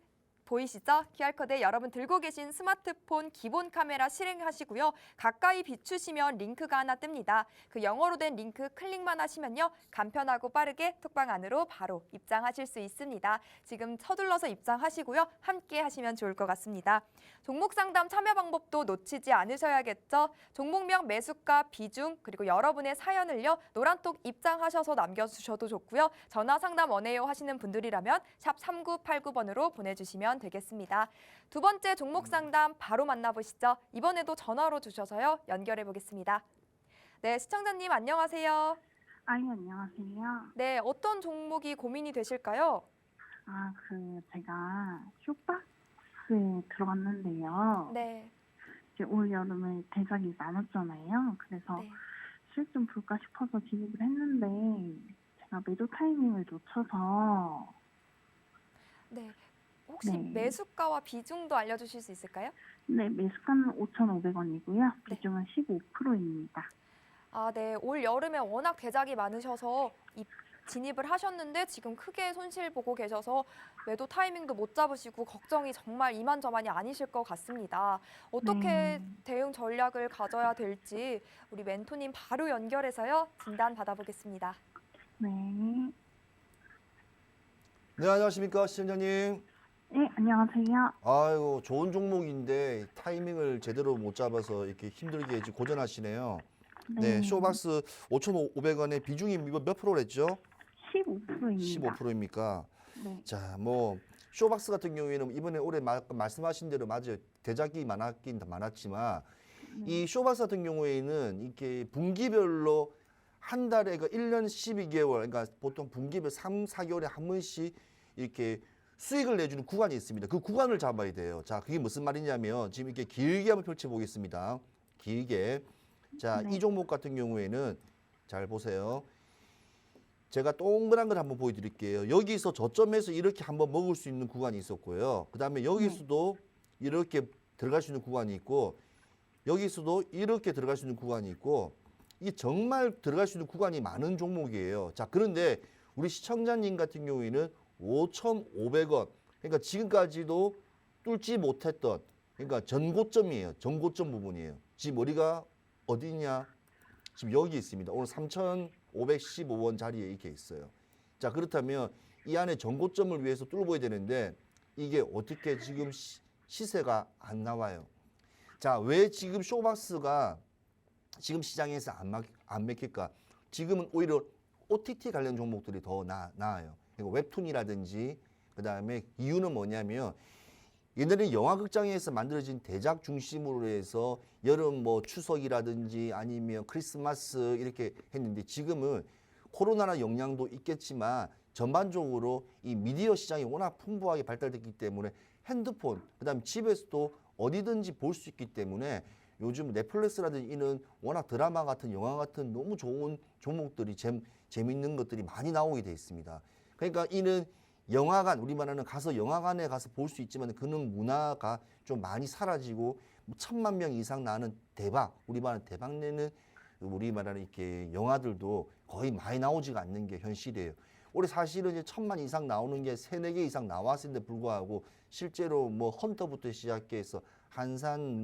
보이시죠? QR코드 여러분 들고 계신 스마트폰 기본 카메라 실행하시고요. 가까이 비추시면 링크가 하나 뜹니다. 그 영어로 된 링크 클릭만 하시면요. 간편하고 빠르게 톡방 안으로 바로 입장하실 수 있습니다. 지금 서둘러서 입장하시고요. 함께 하시면 좋을 것 같습니다. 종목 상담 참여 방법도 놓치지 않으셔야겠죠? 종목명 매수가 비중 그리고 여러분의 사연을요. 노란톡 입장하셔서 남겨주셔도 좋고요. 전화 상담 원해요 하시는 분들이라면 샵 3989번으로 보내주시면 되겠습니다. 두 번째 종목 상담 바로 만나보시죠. 이번에도 전화로 주셔서요. 연결해 보겠습니다. 네, 시청자님 안녕하세요. 안녕하세요. 네, 어떤 종목이 고민이 되실까요? 제가 쇼박스에 들어갔는데요. 네. 이제 올 여름에 대박이 많았잖아요. 그래서 네. 수익 좀 볼까 싶어서 진입을 했는데 제가 매도 타이밍을 놓쳐서 네. 혹시 네. 매수가와 비중도 알려주실 수 있을까요? 네, 매수가는 5,500원이고요. 비중은 15%입니다. 네. 올 여름에 워낙 대작이 많으셔서 이 진입을 하셨는데 지금 크게 손실 보고 계셔서 매도 타이밍도 못 잡으시고 걱정이 정말 이만저만이 아니실 것 같습니다. 어떻게 대응 전략을 가져야 될지 우리 멘토님 바로 연결해서요. 진단 받아보겠습니다. 네. 네, 안녕하십니까, 시청자님. 네, 안녕하세요. 아이고, 좋은 종목인데 타이밍을 제대로 못 잡아서 이렇게 힘들게 지금 고전하시네요. 네, 쇼박스 5,500원에 비중이 몇 프로랬죠? 15%입니다. 15%입니까? 네. 자, 뭐 쇼박스 같은 경우에는 이번에 올해 말씀하신 대로 맞아요. 대작이 많았긴 많았지만 이 쇼박스 같은 경우에는 이렇게 분기별로 한 달에 그 1년 12개월, 그러니까 보통 분기별 3, 4개월에 한 번씩 이렇게 수익을 내주는 구간이 있습니다. 그 구간을 잡아야 돼요. 자, 그게 무슨 말이냐면 지금 이렇게 길게 한번 펼쳐보겠습니다. 길게. 자, 네. 이 종목 같은 경우에는 잘 보세요. 제가 동그란 걸 한번 보여드릴게요. 여기서 저점에서 이렇게 한번 먹을 수 있는 구간이 있었고요. 그 다음에 여기서도 이렇게 들어갈 수 있는 구간이 있고 여기서도 이렇게 들어갈 수 있는 구간이 있고 이게 정말 들어갈 수 있는 구간이 많은 종목이에요. 자, 그런데 우리 시청자님 같은 경우에는 5,500원. 그러니까 지금까지도 뚫지 못했던 그러니까 전고점이에요. 전고점 부분이에요. 지금 머리가 어디냐? 지금 여기 있습니다. 오늘 3,515원 자리에 이렇게 있어요. 자, 그렇다면 이 안에 전고점을 위해서 뚫어야 되는데 이게 어떻게 지금 시세가 안 나와요. 자, 왜 지금 쇼박스가 지금 시장에서 안 맥힐까? 지금은 오히려 OTT 관련 종목들이 더 나아요. 그러니까 웹툰이라든지 그다음에 이유는 뭐냐면 옛날에 영화극장에서 만들어진 대작 중심으로 해서 여름 뭐 추석이라든지 아니면 크리스마스 이렇게 했는데 지금은 코로나나 영향도 있겠지만 전반적으로 이 미디어 시장이 워낙 풍부하게 발달됐기 때문에 핸드폰 그다음에 집에서도 어디든지 볼 수 있기 때문에 요즘 넷플릭스라든지 이는 워낙 드라마 같은 영화 같은 너무 좋은 종목들이 재밌는 것들이 많이 나오게 돼 있습니다. 그러니까 이는 영화관, 우리 말하는 가서 영화관에 가서 볼 수 있지만 그런 문화가 좀 많이 사라지고 1,000만 명 이상 나는 대박, 우리 말하는 대박 내는 우리 말하는 이렇게 영화들도 거의 많이 나오지가 않는 게 현실이에요. 올해 사실은 이제 1,000만 이상 나오는 게 3, 4개 이상 나왔는데 불구하고 실제로 뭐 헌터부터 시작해서 한산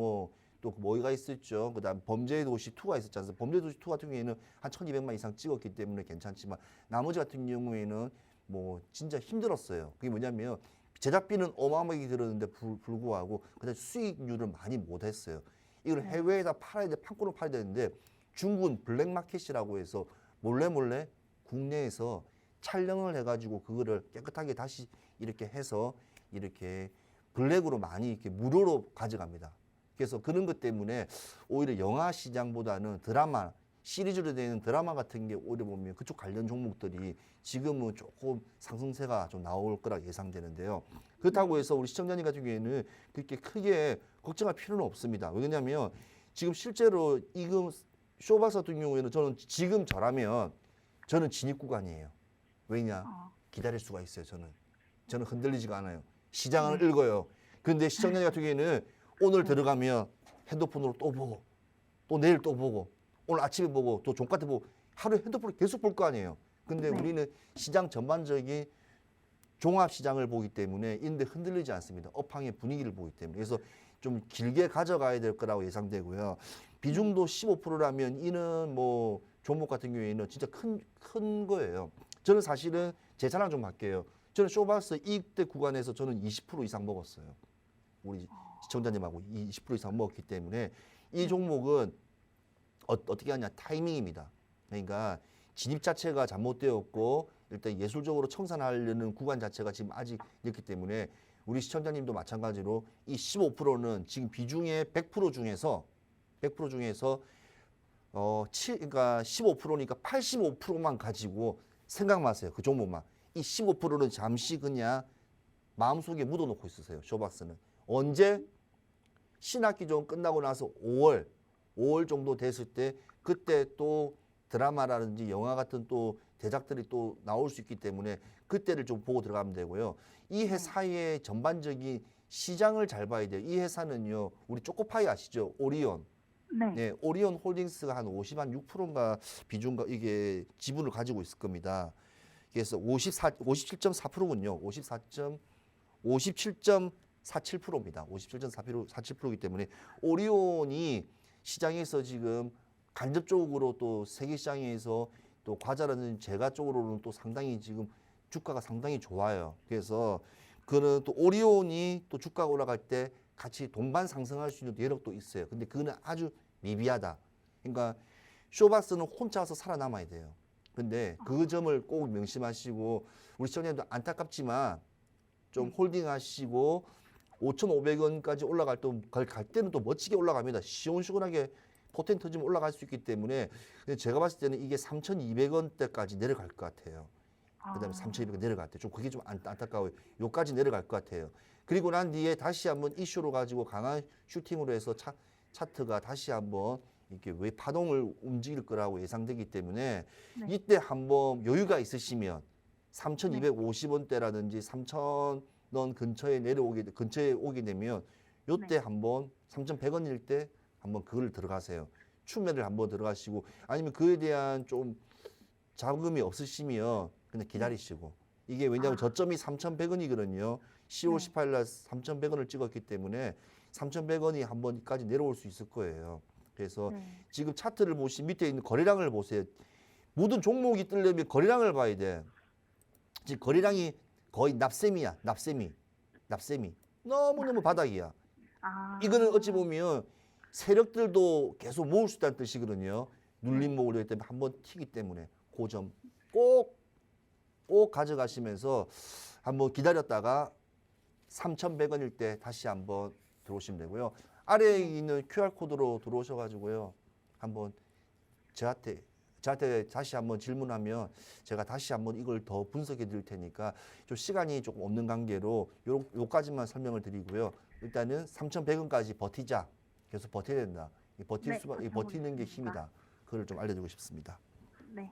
또 뭐가 있었죠. 그다음 범죄의 도시 2가 있었지 않습니까? 범죄의 도시 2 같은 경우에는 한 1,200만 이상 찍었기 때문에 괜찮지만 나머지 같은 경우에는 뭐 진짜 힘들었어요. 그게 뭐냐면 제작비는 어마어마하게 들었는데 불구하고 그다음 수익률을 많이 못했어요. 이걸 해외에다 팔아야 돼, 판권을 팔아야 되는데 중국은 블랙마켓이라고 해서 몰래 국내에서 촬영을 해가지고 그거를 깨끗하게 다시 이렇게 해서 이렇게 블랙으로 많이 이렇게 무료로 가져갑니다. 그래서 그런 것 때문에 오히려 영화 시장보다는 드라마 시리즈로 되는 드라마 같은 게 오히려 보면 그쪽 관련 종목들이 지금은 조금 상승세가 좀 나올 거라 예상되는데요. 그렇다고 해서 우리 시청자님 같은 경우에는 그렇게 크게 걱정할 필요는 없습니다. 왜냐하면 지금 실제로 이금 쇼박스 같은 경우에는 저는 지금 저는 진입 구간이에요. 왜냐? 기다릴 수가 있어요. 저는 흔들리지가 않아요. 시장을 읽어요. 근데 시청자님 같은 경우에는 오늘 들어가면 핸드폰으로 또 보고 또 내일 또 보고 오늘 아침에 보고 또 종가 때 보고 하루에 핸드폰을 계속 볼 거 아니에요. 근데 우리는 시장 전반적인 종합시장을 보기 때문에 인데 흔들리지 않습니다. 업황의 분위기를 보기 때문에. 그래서 좀 길게 가져가야 될 거라고 예상되고요. 비중도 15%라면 이는 뭐 종목 같은 경우에는 진짜 큰 거예요. 저는 사실은 제 자랑 좀 할게요. 저는 쇼박스 이익대 구간에서 저는 20% 이상 먹었어요. 우리 시청자님하고 20% 이상 먹었기 때문에 이 종목은 어떻게 하냐 타이밍입니다. 그러니까 진입 자체가 잘못되었고 일단 예술적으로 청산하려는 구간 자체가 지금 아직 있기 때문에 우리 시청자님도 마찬가지로 이 15%는 지금 비중의 100% 중에서 그러니까 15%니까 85%만 가지고 생각마세요. 그 종목만. 이 15%는 잠시 그냥 마음속에 묻어놓고 있으세요. 쇼박스는. 언제? 신학기 좀 끝나고 나서 5월 정도 됐을 때 그때 또 드라마라든지 영화 같은 또 대작들이 또 나올 수 있기 때문에 그때를 좀 보고 들어가면 되고요. 이 회사의 전반적인 시장을 잘 봐야 돼요. 이 회사는요. 우리 초코파이 아시죠? 오리온. 네, 오리온 홀딩스가 한 6%인가 비중가 이게 지분을 가지고 있을 겁니다. 그래서 57.4%군요. 57.47%입니다. 57.47%이기 때문에 오리온이 시장에서 지금 간접적으로 또 세계 시장에서 또 과자라는 제과 쪽으로는 또 상당히 지금 주가가 상당히 좋아요. 그래서 그는 또 오리온이 또 주가가 올라갈 때 같이 동반 상승할 수 있는 여력도 있어요. 근데 그거는 아주 미비하다. 그러니까 쇼박스는 혼자서 살아남아야 돼요. 근데 그 점을 꼭 명심하시고 우리 시청자님도 안타깝지만 좀 홀딩하시고 5,500원까지 올라갈 때는 또 멋지게 올라갑니다. 시원시원하게 포텐 터지면 올라갈 수 있기 때문에 제가 봤을 때는 이게 3,200원대까지 내려갈 것 같아요. 그다음에 3,200원 내려갈 때 좀 그게 좀 안타까워요. 요까지 내려갈 것 같아요. 그리고 난 뒤에 다시 한번 이슈로 가지고 강한 슈팅으로 해서 차트가 다시 한번 이렇게 왜 파동을 움직일 거라고 예상되기 때문에 네. 이때 한번 여유가 있으시면 3,250원대라든지 3,000원 근처에 오게 되면 요때 네. 한번 3,100원일 때 한번 그걸 들어가세요. 추매를 한번 들어가시고 아니면 그에 대한 좀 자금이 없으시면 그냥 기다리시고 이게 왜냐하면 저점이 3,100원이거든요. 10월 18일 날 3,100원을 찍었기 때문에 3,100원이 한 번까지 내려올 수 있을 거예요. 그래서 지금 차트를 보시 밑에 있는 거래량을 보세요. 모든 종목이 뜨려면 거래량을 봐야 돼. 지금 거래량이 거의 납셈이야. 납셈이. 너무너무 바닥이야. 이거는 어찌 보면 세력들도 계속 모을 수 있다는 뜻이거든요. 눌림 모으려기 때문에 한번 튀기 때문에 그 점 꼭 가져가시면서 한번 기다렸다가 3,100원일 때 다시 한번 들어오시면 되고요. 아래에 있는 QR코드로 들어오셔가지고요. 한번 저한테 다시 한번 질문하면 제가 다시 한번 이걸 더 분석해 드릴 테니까 좀 시간이 조금 없는 관계로 요까지만 설명을 드리고요. 일단은 3,100원까지 버티자. 계속 버텨야 된다. 버티는 게 힘이다. 그걸 좀 알려드리고 싶습니다. 네.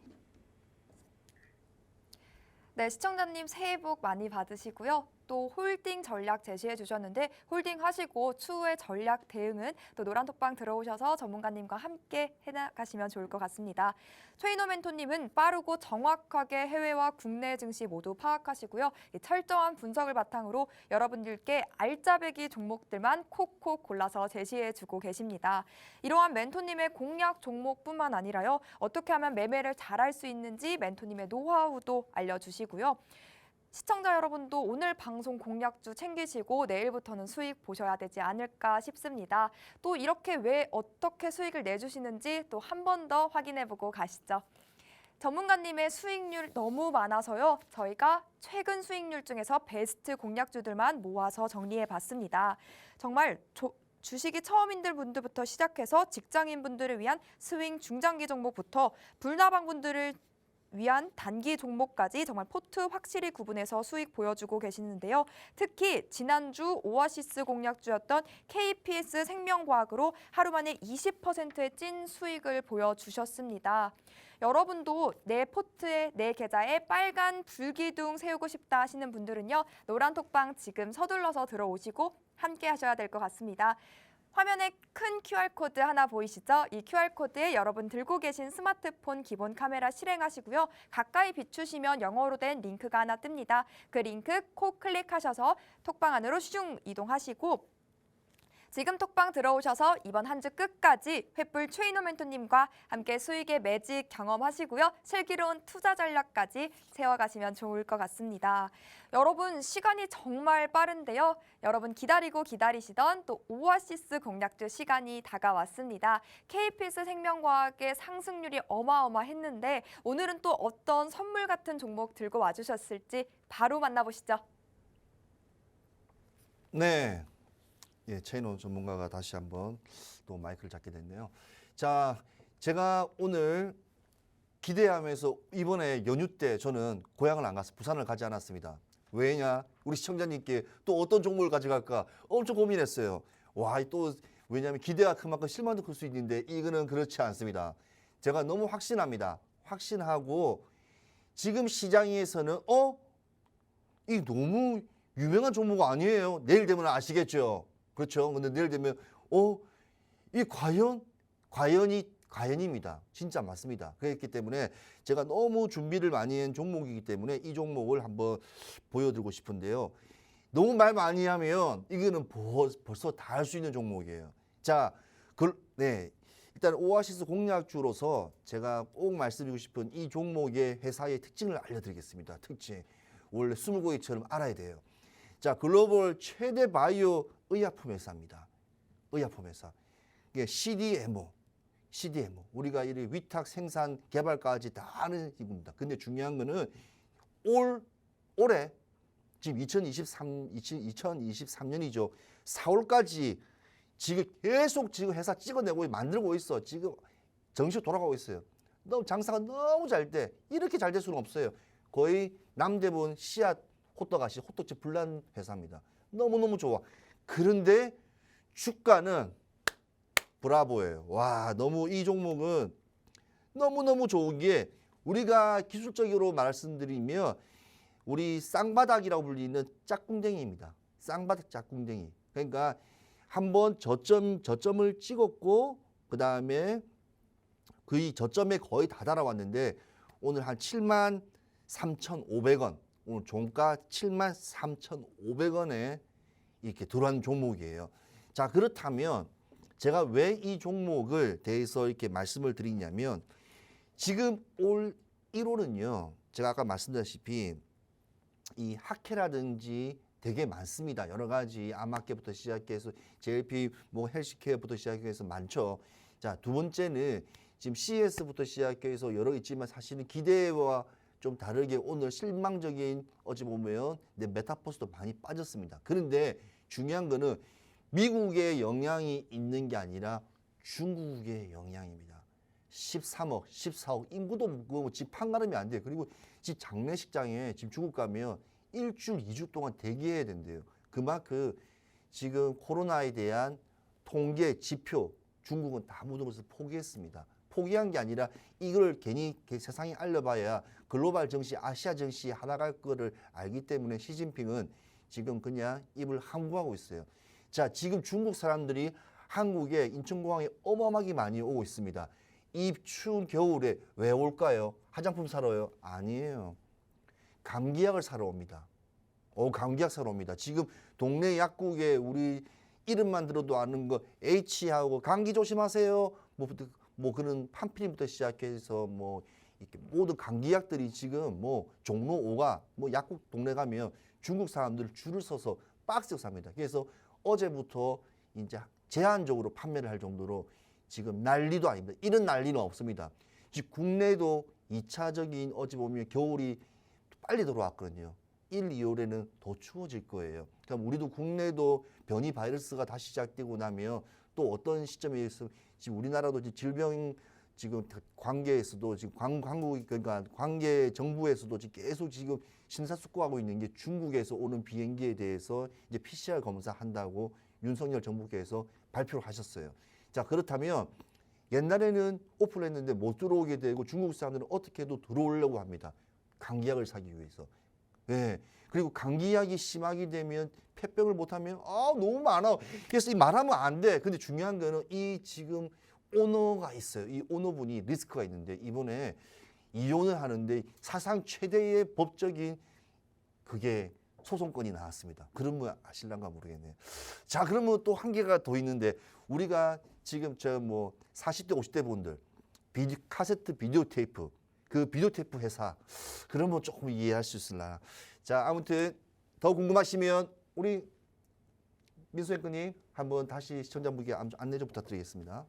네, 시청자님 새해 복 많이 받으시고요. 또 홀딩 전략 제시해 주셨는데 홀딩 하시고 추후의 전략 대응은 또 노란톡방 들어오셔서 전문가님과 함께 해나가시면 좋을 것 같습니다. 최인호 멘토님은 빠르고 정확하게 해외와 국내 증시 모두 파악하시고요. 이 철저한 분석을 바탕으로 여러분들께 알짜배기 종목들만 콕콕 골라서 제시해 주고 계십니다. 이러한 멘토님의 공략 종목뿐만 아니라요. 어떻게 하면 매매를 잘할 수 있는지 멘토님의 노하우도 알려주시고요. 시청자 여러분도 오늘 방송 공략주 챙기시고 내일부터는 수익 보셔야 되지 않을까 싶습니다. 또 이렇게 왜 어떻게 수익을 내주시는지 또 한 번 더 확인해보고 가시죠. 전문가님의 수익률 너무 많아서요. 저희가 최근 수익률 중에서 베스트 공략주들만 모아서 정리해봤습니다. 정말 주식이 처음인 분들부터 시작해서 직장인분들을 위한 스윙 중장기 종목부터 불나방분들을 위한 단기 종목까지 정말 포트 확실히 구분해서 수익 보여주고 계시는데요. 특히 지난주 오아시스 공략주였던 KPS 생명과학으로 하루 만에 20%의 찐 수익을 보여주셨습니다. 여러분도 내 포트에 내 계좌에 빨간 불기둥 세우고 싶다 하시는 분들은요. 노란톡방 지금 서둘러서 들어오시고 함께 하셔야 될 것 같습니다. 화면에 큰 QR코드 하나 보이시죠? 이 QR코드에 여러분 들고 계신 스마트폰 기본 카메라 실행하시고요. 가까이 비추시면 영어로 된 링크가 하나 뜹니다. 그 링크 콕 클릭하셔서 톡방 안으로 슝 이동하시고 지금 톡방 들어오셔서 이번 한 주 끝까지 횃불 최인호 멘토님과 함께 수익의 매직 경험하시고요. 슬기로운 투자 전략까지 세워가시면 좋을 것 같습니다. 여러분 시간이 정말 빠른데요. 여러분 기다리시던 또 오아시스 공략주 시간이 다가왔습니다. KPS 생명과학의 상승률이 어마어마했는데 오늘은 또 어떤 선물 같은 종목 들고 와주셨을지 바로 만나보시죠. 네. 예, 최인호 전문가가 다시 한번 또 마이크를 잡게 됐네요. 자, 제가 오늘 기대하면서 이번에 연휴 때 저는 고향을 안 가서 부산을 가지 않았습니다. 왜냐? 우리 시청자님께 또 어떤 종목을 가져갈까 엄청 고민했어요. 와, 또 왜냐하면 기대가 큰 만큼 실망도 클 수 있는데 이거는 그렇지 않습니다. 제가 너무 확신합니다. 확신하고 지금 시장에서는 이 너무 유명한 종목 아니에요. 내일 되면 아시겠죠. 그렇죠. 근데 내일 되면 이 과연 이 가연입니다. 진짜 맞습니다. 그렇기 때문에 제가 너무 준비를 많이 한 종목이기 때문에 이 종목을 한번 보여드리고 싶은데요. 너무 말 많이 하면 이거는 벌써 다 할 수 있는 종목이에요. 자, 네. 일단 오아시스 공략주로서 제가 꼭 말씀드리고 싶은 이 종목의 회사의 특징을 알려드리겠습니다. 특징. 원래 스물고기처럼 알아야 돼요. 자, 글로벌 최대 바이오 의약품 회사입니다. 의약품 회사. 이게 CDMO. 우리가 이 위탁 생산 개발까지 다 하는 이겁니다. 근데 중요한 거는 올해 지금 2023년이죠. 4월까지 지금 계속 지금 회사 찍어내고 만들고 있어. 지금 정식 돌아가고 있어요. 너무 장사가 너무 잘 돼. 이렇게 잘 될 수는 없어요. 거의 남대문 씨앗 호떡같이 호떡집 불난 회사입니다. 너무너무 좋아. 그런데 주가는 브라보예요. 와, 너무 이 종목은 너무너무 좋은 게 우리가 기술적으로 말씀드리면 우리 쌍바닥이라고 불리는 짝꿍댕이입니다. 쌍바닥 짝꿍댕이. 그러니까 한번 저점을 찍었고 그다음에 그 저점에 거의 다 달아왔는데 오늘 한 73,500원. 오늘 종가 73,500원에 이렇게 들어온 종목이에요. 자, 그렇다면 제가 왜 이 종목을 대해서 이렇게 말씀을 드리냐면 지금 올 1월은요. 제가 아까 말씀드렸다시피 이 학회라든지 되게 많습니다. 여러 가지 암학계부터 시작해서 JLP 뭐 헬스케어부터 시작해서 많죠. 자, 두 번째는 지금 CES부터 시작해서 여러 있지만 사실은 기대와 좀 다르게 오늘 실망적인 어찌 보면 메타버스도 많이 빠졌습니다. 그런데 중요한 거는 미국의 영향이 있는 게 아니라 중국의 영향입니다. 13억, 14억 인구도 집 판가름이 안 돼요. 그리고 집 장례식장에 지금 중국 가면 일주일, 2주 동안 대기해야 된대요. 그만큼 지금 코로나에 대한 통계, 지표 중국은 다 모든 것을 포기했습니다. 포기한 게 아니라 이걸 괜히 세상에 알려봐야 글로벌 정시, 아시아 정시 하나갈 거를 알기 때문에 시진핑은 지금 그냥 입을 함구하고 있어요. 자, 지금 중국 사람들이 한국에 인천공항에 어마어마하게 많이 오고 있습니다. 이 추운 겨울에 왜 올까요? 화장품 사러요? 아니에요. 감기약을 사러 옵니다. 감기약 사러 옵니다. 지금 동네 약국에 우리 이름만 들어도 아는 거 H하고 감기 조심하세요. 뭐 그런 판피림부터 시작해서 뭐 이렇게 모든 감기약들이 지금 뭐 종로 5가 뭐 약국 동네 가면 중국 사람들 줄을 서서 박스 삽니다. 그래서 어제부터 이제 제한적으로 판매를 할 정도로 지금 난리도 아닙니다. 이런 난리는 없습니다. 지금 국내도 2차적인 어찌 보면 겨울이 빨리 들어왔거든요. 1, 2월에는 더 추워질 거예요. 그럼 우리도 국내도 변이 바이러스가 다시 시작되고 나면 또 어떤 시점에 있으면 지금 우리나라도 질병 지금 관계에서도 지금 광국 그러니까 관계 정부에서도 지금 계속 지금 심사숙고하고 있는 게 중국에서 오는 비행기에 대해서 이제 PCR 검사한다고 윤석열 정부께서 발표를 하셨어요. 자, 그렇다면 옛날에는 오픈을 했는데 못 들어오게 되고 중국 사람들은 어떻게도 들어오려고 합니다. 감기약을 사기 위해서. 네. 그리고 감기약이 심하게 되면 폐병을 못하면 너무 많아. 그래서 이 말하면 안 돼. 근데 중요한 거는 이 지금 오너가 있어요. 이 오너분이 리스크가 있는데 이번에 이혼을 하는데 사상 최대의 법적인 그게 소송건이 나왔습니다. 그런 거 아실란가 모르겠네요. 자, 그러면 또 한 개가 더 있는데 우리가 지금 40대 50대 분들 카세트 비디오 테이프 그 비디오 테이프 회사 그러면 조금 이해할 수 있을라. 자, 아무튼 더 궁금하시면 우리 민수 앵커님 한번 다시 시청자분께 안내 좀 부탁드리겠습니다.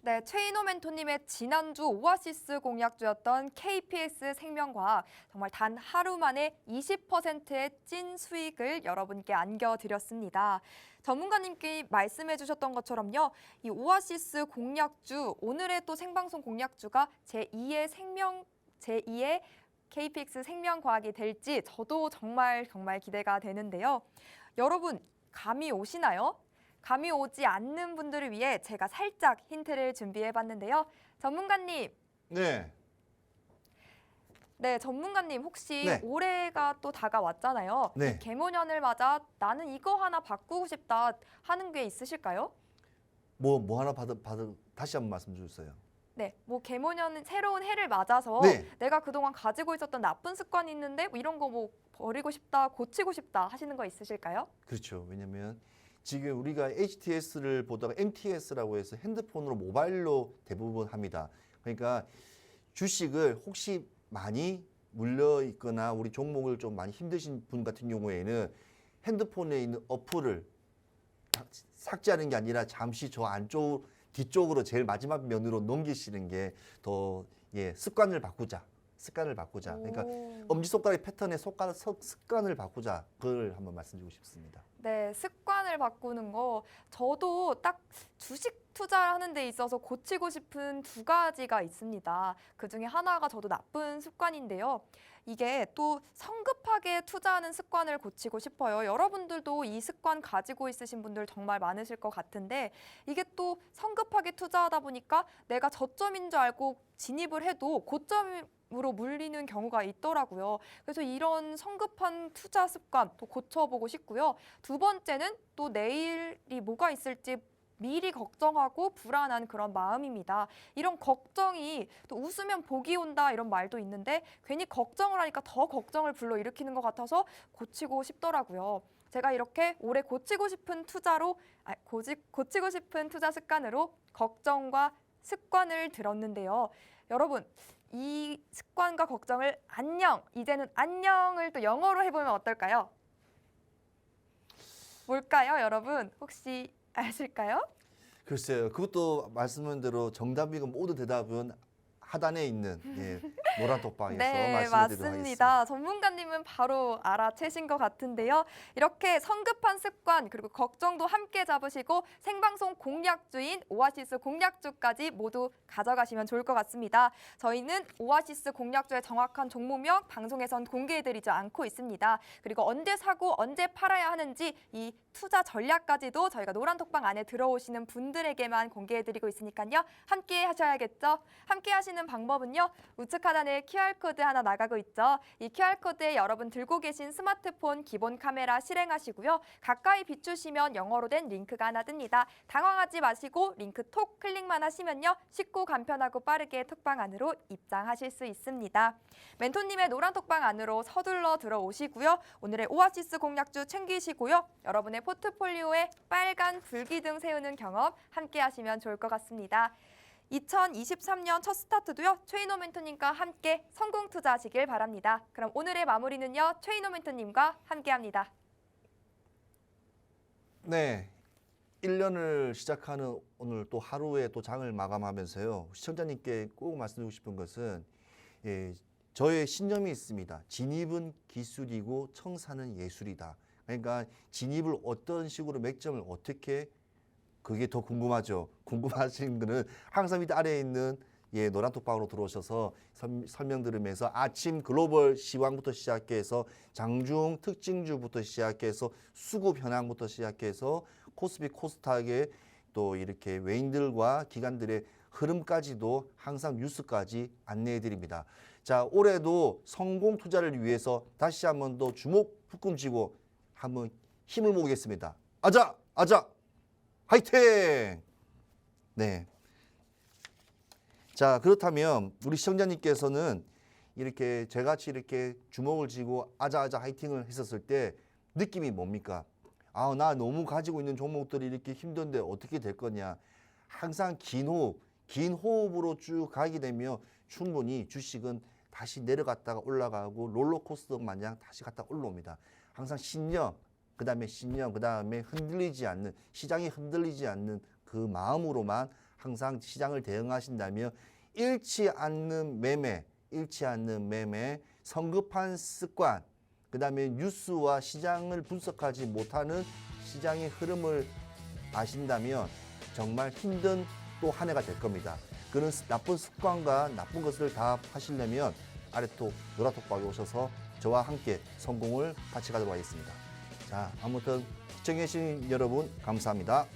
네, 최인호 멘토님의 지난주 오아시스 공약주였던 KPS 생명과학 정말 단 하루 만에 20%의 찐 수익을 여러분께 안겨드렸습니다. 전문가님께 말씀해 주셨던 것처럼요. 이 오아시스 공약주, 오늘의 또 생방송 공약주가 제2의 KPX 생명과학이 될지 저도 정말 기대가 되는데요. 여러분, 감이 오시나요? 감이 오지 않는 분들을 위해 제가 살짝 힌트를 준비해봤는데요. 전문가님. 네. 네, 전문가님 혹시 네. 올해가 또 다가왔잖아요. 네. 이 개모년을 맞아 나는 이거 하나 바꾸고 싶다 하는 게 있으실까요? 뭐 하나 다시 한번 말씀 주세요. 네, 뭐 개모년 새로운 해를 맞아서 네. 내가 그동안 가지고 있었던 나쁜 습관이 있는데 뭐 이런 거 뭐 버리고 싶다, 고치고 싶다 하시는 거 있으실까요? 그렇죠. 왜냐하면 지금 우리가 HTS를 보다가 MTS라고 해서 핸드폰으로 모바일로 대부분 합니다. 그러니까 주식을 혹시 많이 물려 있거나 우리 종목을 좀 많이 힘드신 분 같은 경우에는 핸드폰에 있는 어플을 삭제하는 게 아니라 잠시 저 안쪽 뒤쪽으로 제일 마지막 면으로 넘기시는 게 더 습관을 바꾸자. 그러니까 엄지손가락 패턴의 습관을 바꾸자. 그걸 한번 말씀드리고 싶습니다. 네, 습관을 바꾸는 거 저도 딱 주식 투자하는 데 있어서 고치고 싶은 두 가지가 있습니다. 그중에 하나가 저도 나쁜 습관인데요. 이게 또 성급하게 투자하는 습관을 고치고 싶어요. 여러분들도 이 습관 가지고 있으신 분들 정말 많으실 것 같은데 이게 또 성급하게 투자하다 보니까 내가 저점인 줄 알고 진입을 해도 고점으로 물리는 경우가 있더라고요. 그래서 이런 성급한 투자 습관 또 고쳐보고 싶고요. 두 번째는 또 내일이 뭐가 있을지 미리 걱정하고 불안한 그런 마음입니다. 이런 걱정이 또 웃으면 복이 온다 이런 말도 있는데 괜히 걱정을 하니까 더 걱정을 불러일으키는 것 같아서 고치고 싶더라고요. 제가 이렇게 올해 고치고 싶은 고치고 싶은 투자 습관으로 걱정과 습관을 들었는데요. 여러분, 이 습관과 걱정을 안녕, 이제는 안녕을 또 영어로 해보면 어떨까요? 뭘까요, 여러분? 혹시 아실까요? 글쎄요. 그것도 말씀한 대로 정답이고 모두 대답은 하단에 있는 노란 톡방에서 네, 말씀드리도록 하겠습니다. 맞습니다. 전문가님은 바로 알아채신 것 같은데요. 이렇게 성급한 습관 그리고 걱정도 함께 잡으시고 생방송 공략주인 오아시스 공략주까지 모두 가져가시면 좋을 것 같습니다. 저희는 오아시스 공략주의 정확한 종목명 방송에선 공개해드리지 않고 있습니다. 그리고 언제 사고 언제 팔아야 하는지 이 투자 전략까지도 저희가 노란 톡방 안에 들어오시는 분들에게만 공개해드리고 있으니까요. 함께 하셔야겠죠? 함께 하시는 방법은요. 우측 하단에 QR코드 하나 나가고 있죠. 이 QR코드에 여러분 들고 계신 스마트폰 기본 카메라 실행하시고요. 가까이 비추시면 영어로 된 링크가 하나 뜹니다. 당황하지 마시고 링크 톡 클릭만 하시면요. 쉽고 간편하고 빠르게 톡방 안으로 입장하실 수 있습니다. 멘토님의 노란 톡방 안으로 서둘러 들어오시고요. 오늘의 오아시스 공략주 챙기시고요. 여러분의 포트폴리오에 빨간 불기둥 세우는 경험 함께 하시면 좋을 것 같습니다. 2023년 첫 스타트도요. 최인호 멘토님과 함께 성공 투자하시길 바랍니다. 그럼 오늘의 마무리는요. 최인호 멘토님과 함께합니다. 네. 1년을 시작하는 오늘 또 하루에 또 장을 마감하면서요. 시청자님께 꼭 말씀드리고 싶은 것은 저의 신념이 있습니다. 진입은 기술이고 청산은 예술이다. 그러니까 진입을 어떤 식으로 맥점을 어떻게 그게 더 궁금하죠. 궁금하신 분은 항상 밑에 아래에 있는 노란 톡방으로 들어오셔서 설명 들으면서 아침 글로벌 시황부터 시작해서 장중 특징주부터 시작해서 수급 현황부터 시작해서 코스피 코스닥의 또 이렇게 외인들과 기관들의 흐름까지도 항상 뉴스까지 안내해 드립니다. 자, 올해도 성공 투자를 위해서 다시 한번 더 주목 북금 쥐고 한번 힘을 모으겠습니다. 아자! 화이팅! 네. 자, 그렇다면 우리 시청자님께서는 이렇게 저같이 이렇게 주먹을 쥐고 아자 화이팅을 했었을 때 느낌이 뭡니까? 아, 나 너무 가지고 있는 종목들이 이렇게 힘든데 어떻게 될 거냐? 항상 긴 호흡으로 쭉 가게 되면 충분히 주식은 다시 내려갔다가 올라가고 롤러코스터 마냥 다시 갔다 올라옵니다. 항상 신념, 그 다음에 흔들리지 않는, 시장이 흔들리지 않는 그 마음으로만 항상 시장을 대응하신다면 잃지 않는 매매, 성급한 습관, 그 다음에 뉴스와 시장을 분석하지 못하는 시장의 흐름을 아신다면 정말 힘든 또 한 해가 될 겁니다. 그런 나쁜 습관과 나쁜 것을 다 하시려면 아래톡, 노라톡방에 오셔서 저와 함께 성공을 같이 가도록 하겠습니다. 자, 아무튼 시청해주신 여러분 감사합니다.